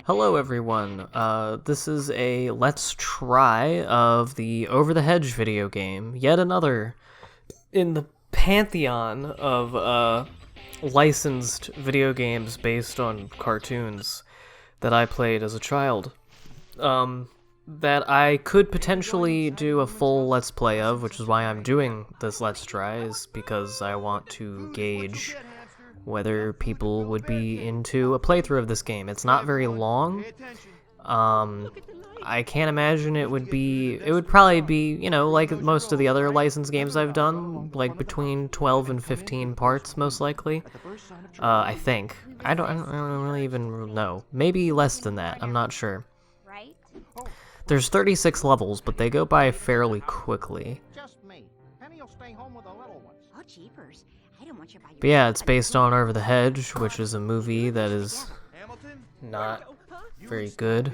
Hello everyone, this is a let's try of the Over the Hedge video game, yet another in the pantheon of licensed video games based on cartoons that I played as a child, that I could potentially do a full let's play of, which is why I'm doing this let's try, is because I want to gauge whether people would be into a playthrough of this game. It's not very long. I can't imagine it would probably be, you know, like most of the other licensed games I've done, like between 12 and 15 parts, most likely. I think. I don't really even know. Maybe less than that, I'm not sure. There's 36 levels, but they go by fairly quickly. But yeah, it's based on Over the Hedge, which is a movie that is not very good.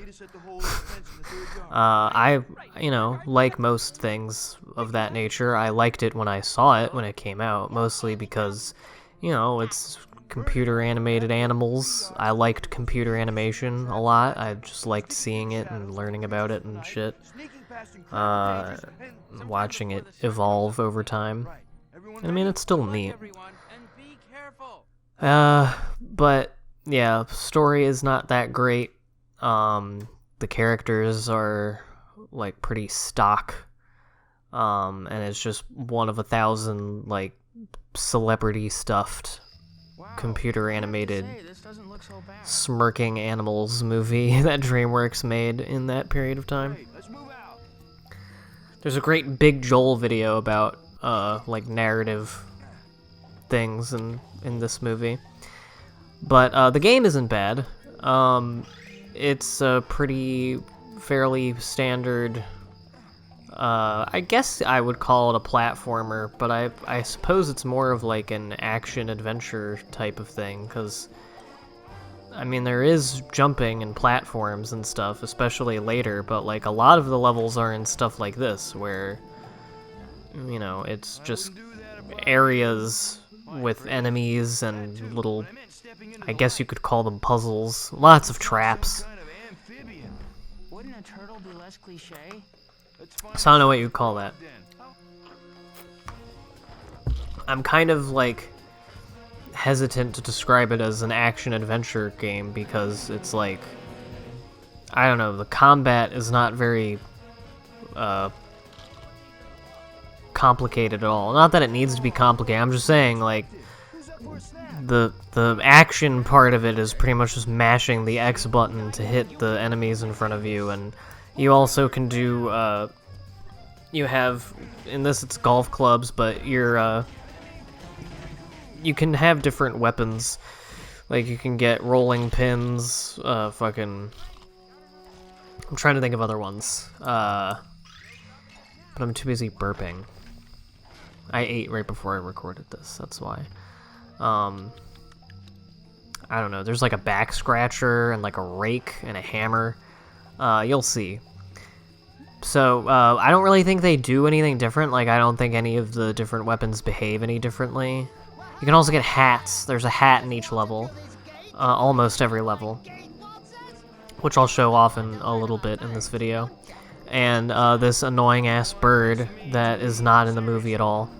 You know, like most things of that nature, I liked it when I saw it when it came out, mostly because, you know, it's computer animated animals. I liked computer animation a lot. I just liked seeing it and learning about it and shit. Watching it evolve over time. I mean, it's still neat. But yeah, story is not that great. The characters are like pretty stock. And it's just one of 1,000 like celebrity stuffed computer animated smirking animals movie that DreamWorks made in that period of time. There's a great Big Joel video about like narrative things in this movie. But the game isn't bad. It's a fairly standard, I guess I would call it a platformer, but I suppose it's more of like an action-adventure type of thing, because, I mean, there is jumping and platforms and stuff, especially later, but like a lot of the levels are in stuff like this, where, you know, it's just areas with enemies and little, I guess you could call them puzzles. Lots of traps. So I don't know what you'd call that. I'm kind of like hesitant to describe it as an action-adventure game because it's like, I don't know, the combat is not very complicated at all. Not that it needs to be complicated, I'm just saying, like, the action part of it is pretty much just mashing the X button to hit the enemies in front of you, and you also can do, you have, in this it's golf clubs, but you can have different weapons. Like, you can get rolling pins, I'm trying to think of other ones, but I'm too busy burping. I ate right before I recorded this, that's why. I don't know, there's like a back scratcher and like a rake and a hammer. You'll see. So, I don't really think they do anything different. Like, I don't think any of the different weapons behave any differently. You can also get hats. There's a hat in each level. Almost every level. Which I'll show off in a little bit in this video. And, this annoying-ass bird that is not in the movie at all.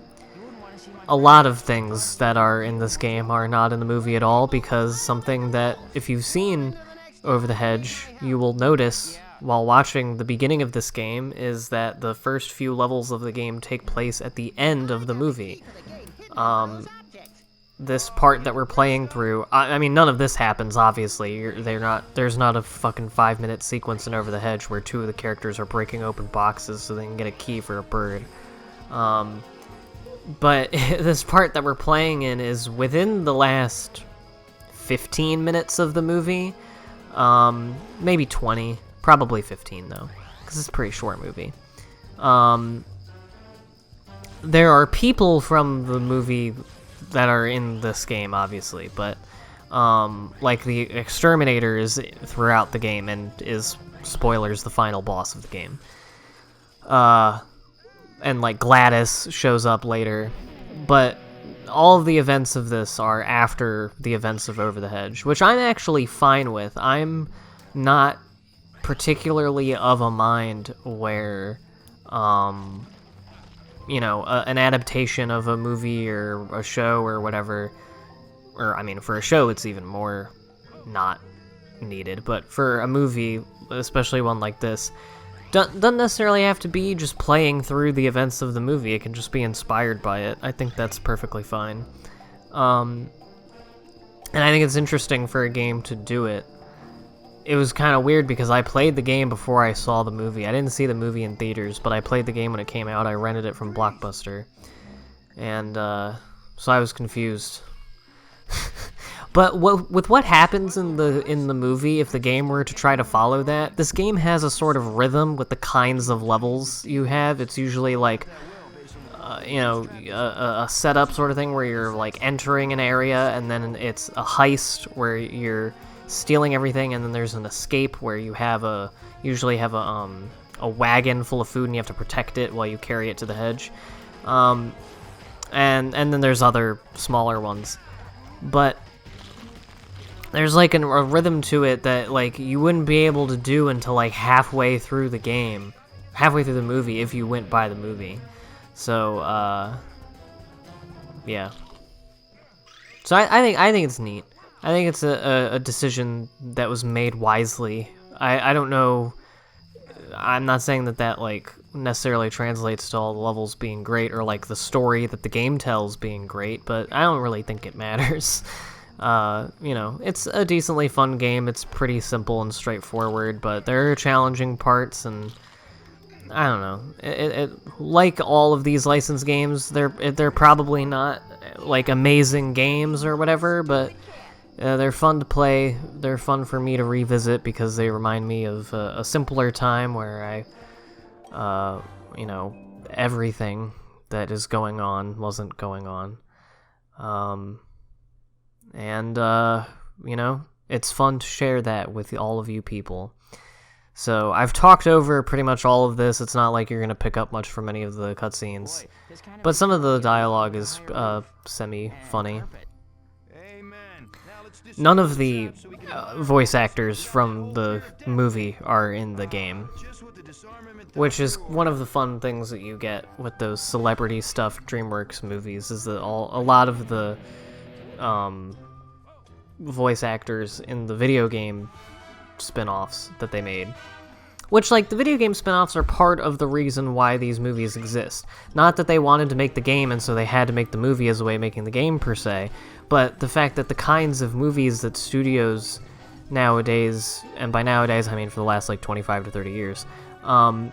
A lot of things that are in this game are not in the movie at all, because something that, if you've seen Over the Hedge, you will notice while watching the beginning of this game is that the first few levels of the game take place at the end of the movie. This part that we're playing through, I mean, none of this happens, obviously. There's not a fucking 5-minute sequence in Over the Hedge where two of the characters are breaking open boxes so they can get a key for a bird. But this part that we're playing in is within the last 15 minutes of the movie. Maybe 20. Probably 15, though, because it's a pretty short movie. There are people from the movie that are in this game, obviously, but Like the Exterminator is throughout the game and is, spoilers, the final boss of the game. And like Gladys shows up later, but all of the events of this are after the events of Over the Hedge, which I'm actually fine with. I'm not particularly of a mind where, you know, an adaptation of a movie or a show or whatever, or I mean, for a show it's even more not needed, but for a movie, especially one like this, doesn't necessarily have to be just playing through the events of the movie. It can just be inspired by it. I think that's perfectly fine. And I think it's interesting for a game to do it. It was kind of weird because I played the game before I saw the movie. I didn't see the movie in theaters, but I played the game when it came out. I rented it from Blockbuster. And so I was confused. But with what happens in the movie, if the game were to try to follow that, this game has a sort of rhythm with the kinds of levels you have. It's usually like, you know, a setup sort of thing where you're like entering an area, and then it's a heist where you're stealing everything, and then there's an escape where you usually have a wagon full of food, and you have to protect it while you carry it to the hedge. And then there's other smaller ones, but there's like a rhythm to it that like you wouldn't be able to do until like halfway through the movie if you went by the movie. So yeah. So I think it's neat. I think it's a decision that was made wisely. I don't know. I'm not saying that like necessarily translates to all the levels being great or like the story that the game tells being great, but I don't really think it matters. You know, it's a decently fun game. It's pretty simple and straightforward, but there are challenging parts, and I don't know. It like all of these licensed games, they're probably not like amazing games or whatever, but they're fun to play. They're fun for me to revisit because they remind me of a simpler time where I, you know, everything that is going on wasn't going on. And, you know, it's fun to share that with all of you people. So I've talked over pretty much all of this. It's not like you're going to pick up much from any of the cutscenes, but some of the dialogue is semi-funny. None of the voice actors from the movie are in the game, which is one of the fun things that you get with those celebrity stuff DreamWorks movies, is that a lot of the voice actors in the video game spin-offs that they made. Which, like, the video game spin-offs are part of the reason why these movies exist. Not that they wanted to make the game and so they had to make the movie as a way of making the game, per se, but the fact that the kinds of movies that studios nowadays, and by nowadays I mean for the last, like, 25 to 30 years, that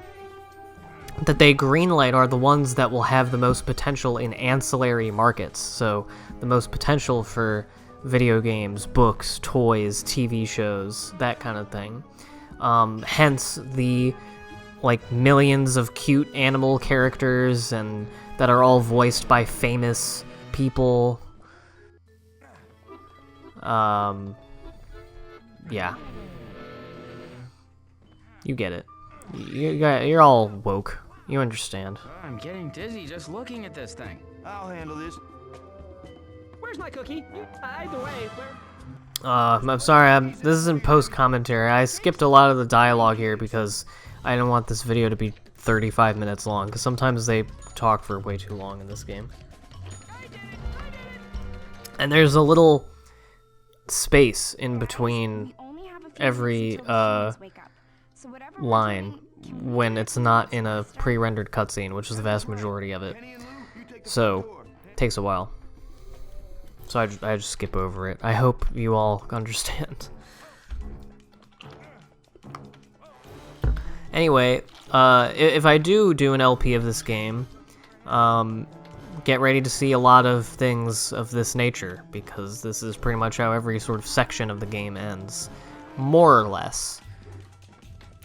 they greenlight are the ones that will have the most potential in ancillary markets. So, the most potential for video games, books, toys, TV shows, that kind of thing. Hence the like millions of cute animal characters and that are all voiced by famous people. Yeah. You get it. You're all woke. You understand. I'm getting dizzy just looking at this thing. I'll handle this. Where's my cookie? Either way, where... I'm sorry, this isn't post-commentary. I skipped a lot of the dialogue here because I didn't want this video to be 35 minutes long, because sometimes they talk for way too long in this game. And there's a little space in between every line when it's not in a pre-rendered cutscene, which is the vast majority of it. So, it takes a while. So I just skip over it. I hope you all understand. Anyway, if I do an LP of this game, get ready to see a lot of things of this nature, because this is pretty much how every sort of section of the game ends. More or less.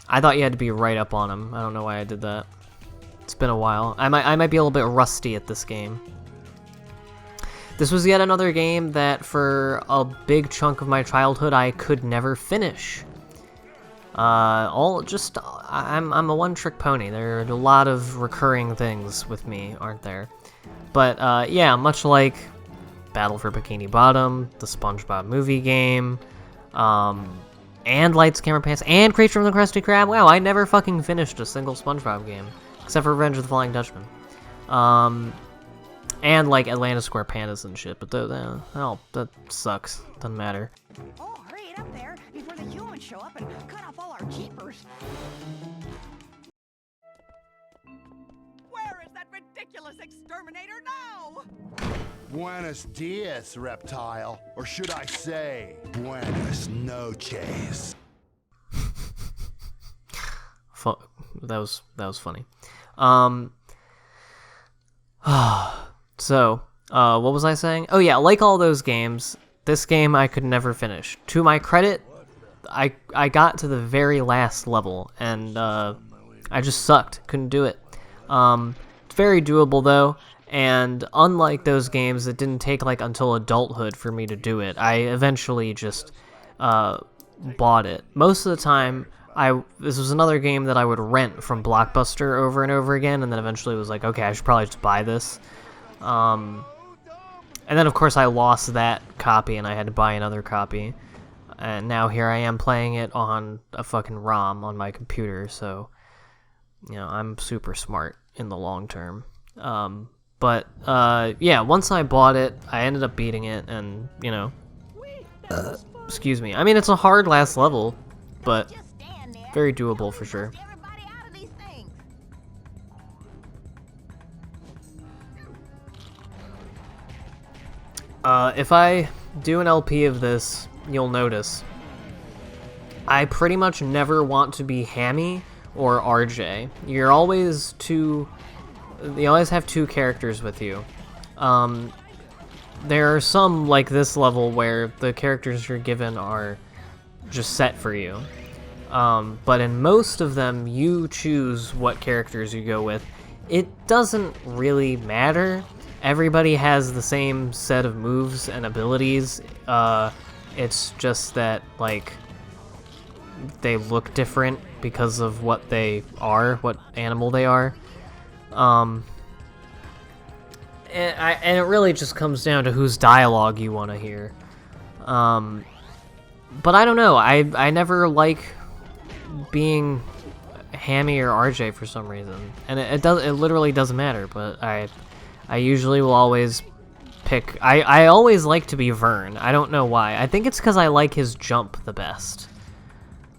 I thought you had to be right up on them. I don't know why I did that. It's been a while. I might be a little bit rusty at this game. this was yet another game that for a big chunk of my childhood I could never finish. I'm a one-trick pony. There are a lot of recurring things with me, aren't there? But yeah, much like Battle for Bikini Bottom, the SpongeBob movie game, and Lights, Camera, Pants, and Creature from the Krusty Krab. Wow, I never fucking finished a single SpongeBob game, except for Revenge of the Flying Dutchman. And like Atlanta Square Pandas and shit, but that sucks. Doesn't matter. Oh, hurry it up there before the humans show up and cut off all our jeepers. Where is that ridiculous exterminator now? Buenos dias, reptile. Or should I say, buenas noches. That was funny. So, what was I saying? Oh yeah, like all those games, this game I could never finish. To my credit, I got to the very last level, and I just sucked. Couldn't do it. It's very doable though, and unlike those games, it didn't take like until adulthood for me to do it. I eventually just bought it. Most of the time, this was another game that I would rent from Blockbuster over and over again, and then eventually was like, okay, I should probably just buy this. And then of course I lost that copy and I had to buy another copy. And now here I am playing it on a fucking ROM on my computer, so, you know, I'm super smart in the long term. But yeah, once I bought it, I ended up beating it, and, you know, excuse me. I mean, it's a hard last level, but very doable for sure. If I do an LP of this, you'll notice I pretty much never want to be Hammy or RJ. You always have two characters with you. There are some, like this level, where the characters you're given are just set for you. But in most of them, you choose what characters you go with. It doesn't really matter. Everybody has the same set of moves and abilities. It's just that, like, they look different because of what they are, what animal they are. And it really just comes down to whose dialogue you want to hear. But I don't know. I never like being Hammy or RJ for some reason, and it literally doesn't matter. But I usually will always pick. I always like to be Vern. I don't know why. I think it's because I like his jump the best.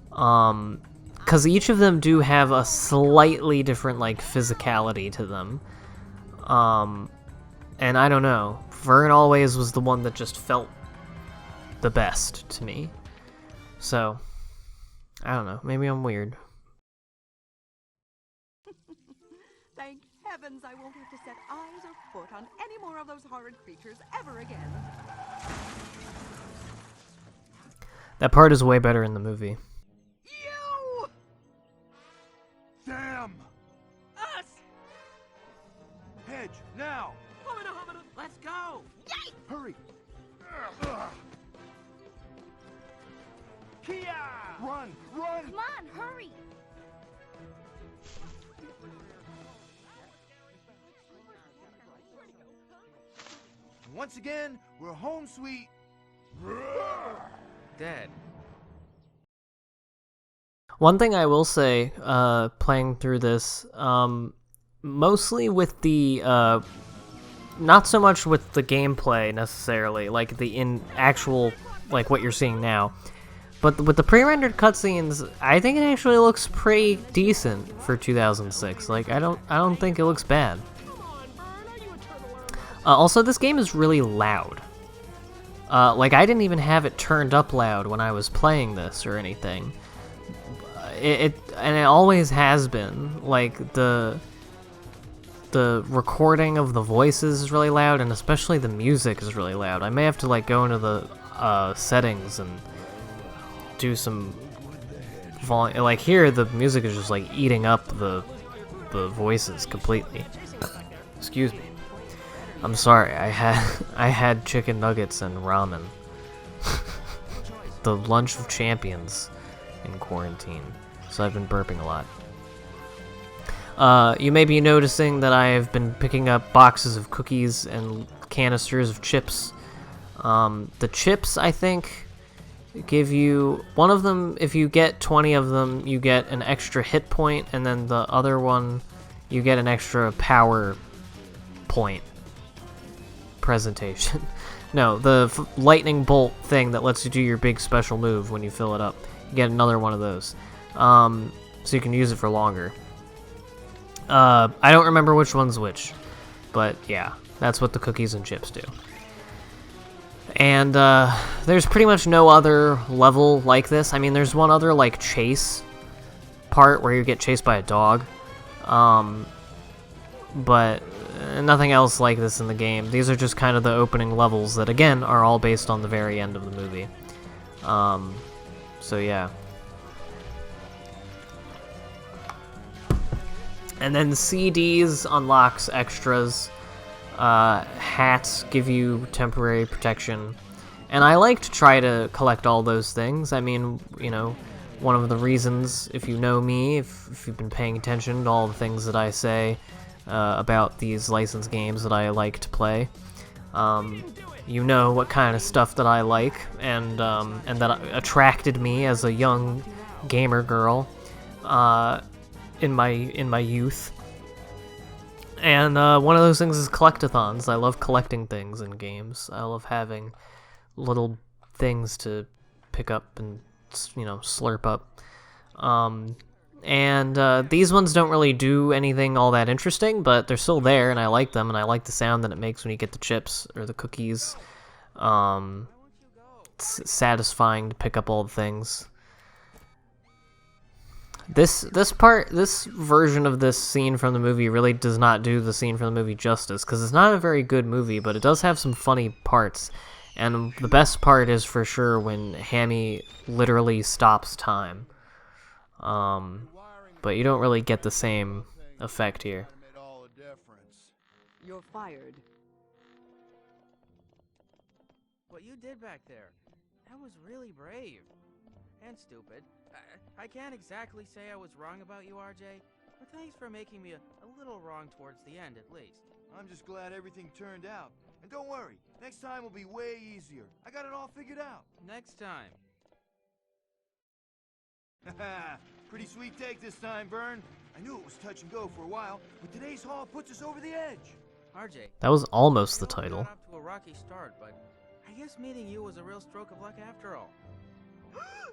Because each of them do have a slightly different, like, physicality to them. And I don't know. Vern always was the one that just felt the best to me. So, I don't know. Maybe I'm weird. Thank heavens I won't have to set eyes or foot on any more of those horrid creatures ever again. That part is way better in the movie. You! Damn! Us! Hedge, now! Let's go! Hurry! Kia! Run! Run! Come on, hurry! Once again, we're home sweet. Dead. One thing I will say, playing through this, mostly with the, not so much with the gameplay necessarily, like the actual, like what you're seeing now, but with the pre-rendered cutscenes, I think it actually looks pretty decent for 2006. Like, I don't think it looks bad. Also, this game is really loud. Like, I didn't even have it turned up loud when I was playing this or anything. And it always has been. Like, the recording of the voices is really loud, and especially the music is really loud. I may have to, like, go into the settings and do some volume. Like, here, the music is just, like, eating up the voices completely. Excuse me. I'm sorry, I had chicken nuggets and ramen. The lunch of champions in quarantine. So I've been burping a lot. You may be noticing that I have been picking up boxes of cookies and canisters of chips. The chips, I think, give you... One of them, if you get 20 of them, you get an extra hit point, and then the other one, you get an extra power point presentation. No, the lightning bolt thing that lets you do your big special move when you fill it up. You get another one of those. So you can use it for longer. I don't remember which one's which, but yeah, that's what the cookies and chips do. And there's pretty much no other level like this. I mean, there's one other like chase part where you get chased by a dog, but nothing else like this in the game. These are just kind of the opening levels that, again, are all based on the very end of the movie. So yeah. And then CDs unlocks extras. Hats give you temporary protection. And I like to try to collect all those things. I mean, you know, one of the reasons, if you know me, if you've been paying attention to all the things that I say about these licensed games that I like to play, you know what kind of stuff that I like, and that attracted me as a young gamer girl in my youth. And one of those things is collectathons. I love collecting things in games. I love having little things to pick up and, you know, slurp up. And these ones don't really do anything all that interesting, but they're still there, and I like them, and I like the sound that it makes when you get the chips or the cookies. It's satisfying to pick up all the things. This version of this scene from the movie really does not do the scene from the movie justice, because it's not a very good movie, but it does have some funny parts. And the best part is for sure when Hammy literally stops time. But you don't really get the same effect here. You're fired. What you did back there, that was really brave. And stupid. I can't exactly say I was wrong about you, RJ, but thanks for making me a little wrong towards the end, at least. I'm just glad everything turned out. And don't worry, next time will be way easier. I got it all figured out. Next time. Pretty sweet take this time, Vern. I knew it was touch and go for a while, but today's haul puts us over the edge. RJ. That was almost the I know we title. got off to a rocky start, but I guess meeting you was a real stroke of luck after all.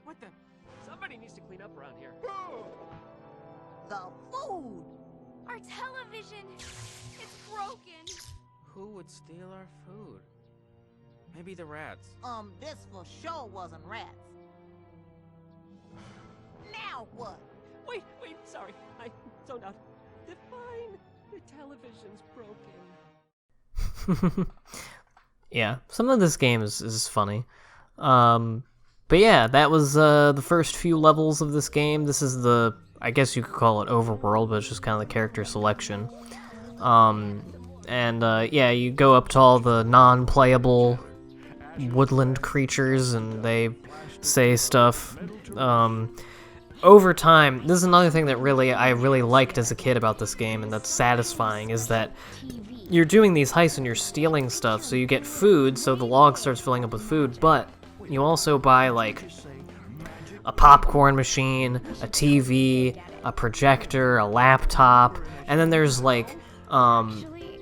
What the? Somebody needs to clean up around here. The food! Our television! It's broken! Who would steal our food? Maybe the rats. This for sure wasn't rats. Now what? Wait, sorry. I zoned out. Define. The television's broken. Yeah, some of this game is funny. But yeah, that was the first few levels of this game. This is the, I guess you could call it overworld, but it's just kind of the character selection. Yeah, you go up to all the non-playable woodland creatures, and they say stuff. Over time, this is another thing that I really liked as a kid about this game, and that's satisfying, is that you're doing these heists and you're stealing stuff, so you get food, so the log starts filling up with food, but you also buy, like, a popcorn machine, a TV, a projector, a laptop, and then there's, like,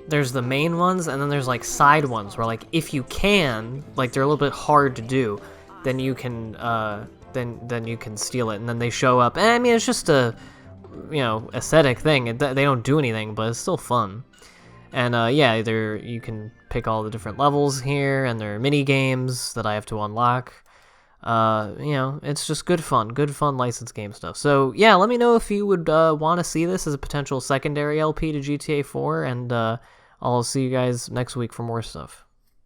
there's the main ones, and then there's, like, side ones, where, like, if you can, like, they're a little bit hard to do, then you can, then you can steal it, and then they show up. And I mean, it's just a, you know, aesthetic thing. They don't do anything, but it's still fun. And yeah, you can pick all the different levels here, and there are mini games that I have to unlock. You know, it's just good fun licensed game stuff. So yeah, let me know if you would want to see this as a potential secondary LP to GTA 4, and I'll see you guys next week for more stuff.